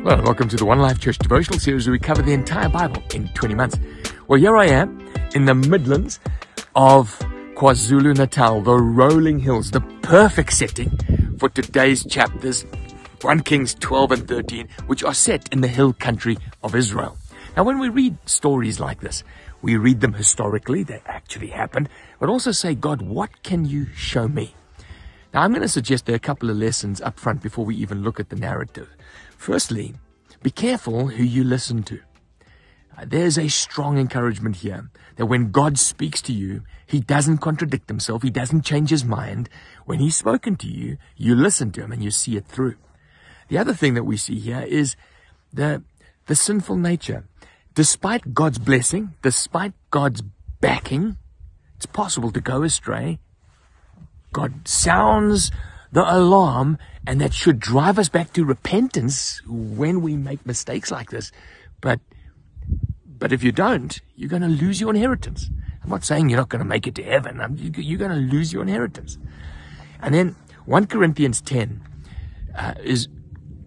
Hello and welcome to the One Life Church devotional series where we cover the entire Bible in 20 months. Well, here I am in the Midlands of KwaZulu-Natal, the rolling hills, the perfect setting for today's chapters, 1 Kings 12 and 13, which are set in the hill country of Israel. Now, when we read stories like this, we read them historically, they actually happened, but also say, God, what can you show me? Now, I'm going to suggest there are a couple of lessons up front before we even look at the narrative. Firstly, be careful who you listen to. There's a strong encouragement here that when God speaks to you, He doesn't contradict Himself. He doesn't change His mind. When He's spoken to you, you listen to Him and you see it through. The other thing that we see here is the sinful nature. Despite God's blessing, despite God's backing, it's possible to go astray. God sounds the alarm, and that should drive us back to repentance when we make mistakes like this. But if you don't, you're going to lose your inheritance. I'm not saying you're not going to make it to heaven. You're going to lose your inheritance. And then 1 Corinthians 10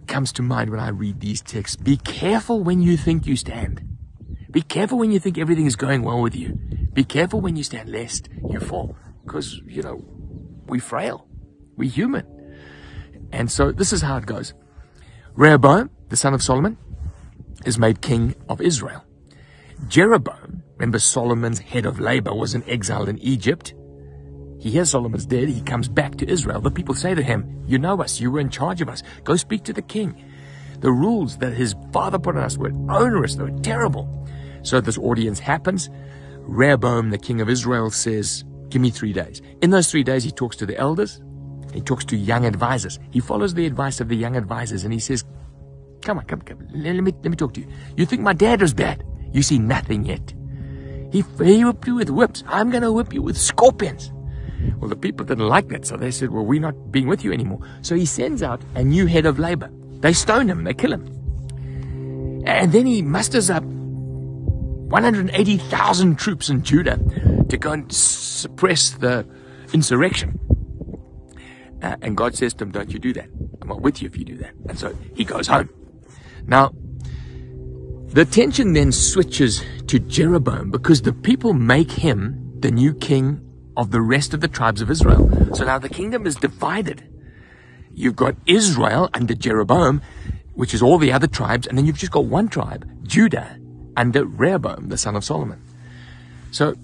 comes to mind when I read these texts. Be careful when you think you stand. Be careful when you think everything is going well with you. Be careful when you stand, lest you fall. Because, we're frail. We're human. And so this is how it goes. Rehoboam, the son of Solomon, is made king of Israel. Jeroboam, remember Solomon's head of labor, was in exile in Egypt. He hears Solomon's dead. He comes back to Israel. The people say to him, you know us. You were in charge of us. Go speak to the king. The rules that his father put on us were onerous. They were terrible. So this audience happens. Rehoboam, the king of Israel, says, give me 3 days. In those 3 days, he talks to the elders. He talks to young advisors. He follows the advice of the young advisors and he says, come. Let me talk to you. You think my dad was bad? You see nothing yet. He whipped you with whips. I'm going to whip you with scorpions. Well, the people didn't like that. So they said, well, we're not being with you anymore. So he sends out a new head of labor. They stone him. They kill him. And then he musters up 180,000 troops in Judah to go and suppress the insurrection. And God says to him, don't you do that. I'm not with you if you do that. And so he goes home. Now, the attention then switches to Jeroboam because the people make him the new king of the rest of the tribes of Israel. So now the kingdom is divided. You've got Israel under Jeroboam, which is all the other tribes, and then you've just got one tribe, Judah, under Rehoboam, the son of Solomon. So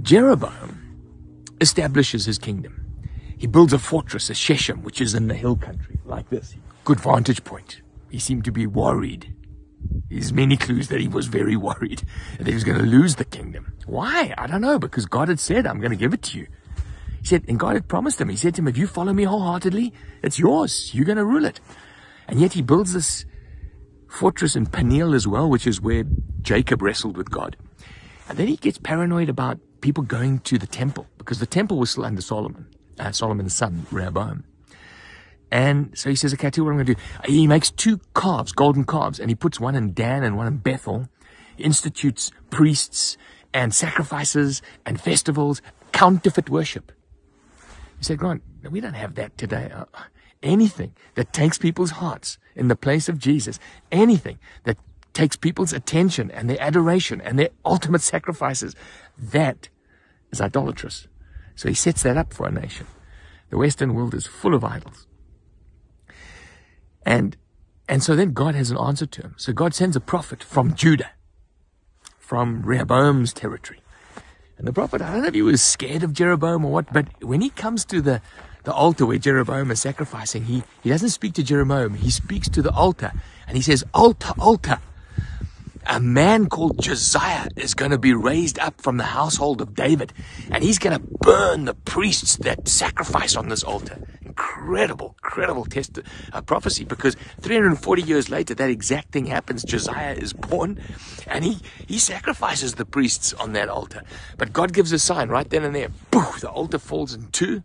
Jeroboam establishes his kingdom. He builds a fortress, a Shechem, which is in the hill country, like this. Good vantage point. He seemed to be worried. There's many clues that he was very worried that he was going to lose the kingdom. Why? I don't know, because God had said, I'm going to give it to you. He said, and God had promised him. He said to him, if you follow me wholeheartedly, it's yours. You're going to rule it. And yet he builds this fortress in Peniel as well, which is where Jacob wrestled with God. And then he gets paranoid about people going to the temple, because the temple was still under Solomon's son, Rehoboam. And so he says, okay, I tell you what I'm going to do. He makes 2 calves, golden calves, and he puts one in Dan and one in Bethel. He institutes priests and sacrifices and festivals, counterfeit worship. He said, God, we don't have that today. Anything that takes people's hearts in the place of Jesus, anything that takes people's attention and their adoration and their ultimate sacrifices, that is idolatrous. So he sets that up for a nation. The Western world is full of idols. And so then God has an answer to him. So God sends a prophet from Judah, from Rehoboam's territory. And the prophet, I don't know if he was scared of Jeroboam or what, but when he comes to the altar where Jeroboam is sacrificing, he doesn't speak to Jeroboam. He speaks to the altar. And he says, altar, altar. A man called Josiah is going to be raised up from the household of David. And he's going to burn the priests that sacrifice on this altar. Incredible prophecy, because 340 years later, that exact thing happens. Josiah is born, and he sacrifices the priests on that altar. But God gives a sign right then and there. Boo, the altar falls in 2.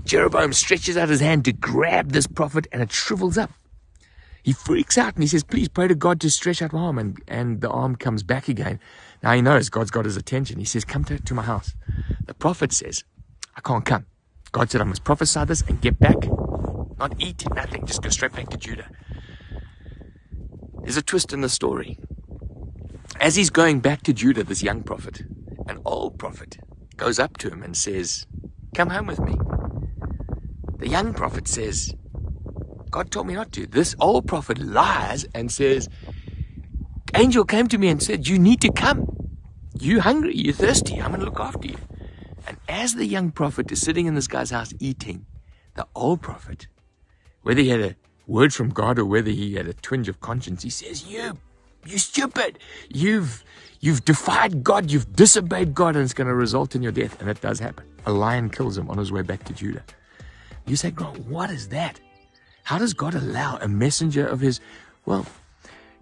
Jeroboam stretches out his hand to grab this prophet, and it shrivels up. He freaks out and he says, please pray to God to stretch out my arm. And the arm comes back again. Now he knows God's got his attention. He says, come to my house. The prophet says, I can't come. God said, I must prophesy this and get back. Not eat, nothing. Just go straight back to Judah. There's a twist in the story. As he's going back to Judah, this young prophet, an old prophet, goes up to him and says, come home with me. The young prophet says, God told me not to. This old prophet lies and says, angel came to me and said, you need to come. You're hungry, you're thirsty, I'm going to look after you. And as the young prophet is sitting in this guy's house eating, the old prophet, whether he had a word from God or whether he had a twinge of conscience, he says, you stupid. You've defied God. You've disobeyed God, and it's going to result in your death. And it does happen. A lion kills him on his way back to Judah. You say, God, what is that? How does God allow a messenger of his? Well,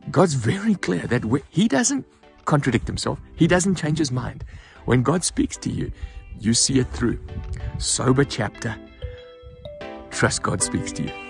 God's very clear that he doesn't contradict himself. He doesn't change his mind. When God speaks to you, you see it through. Sober chapter. Trust God speaks to you.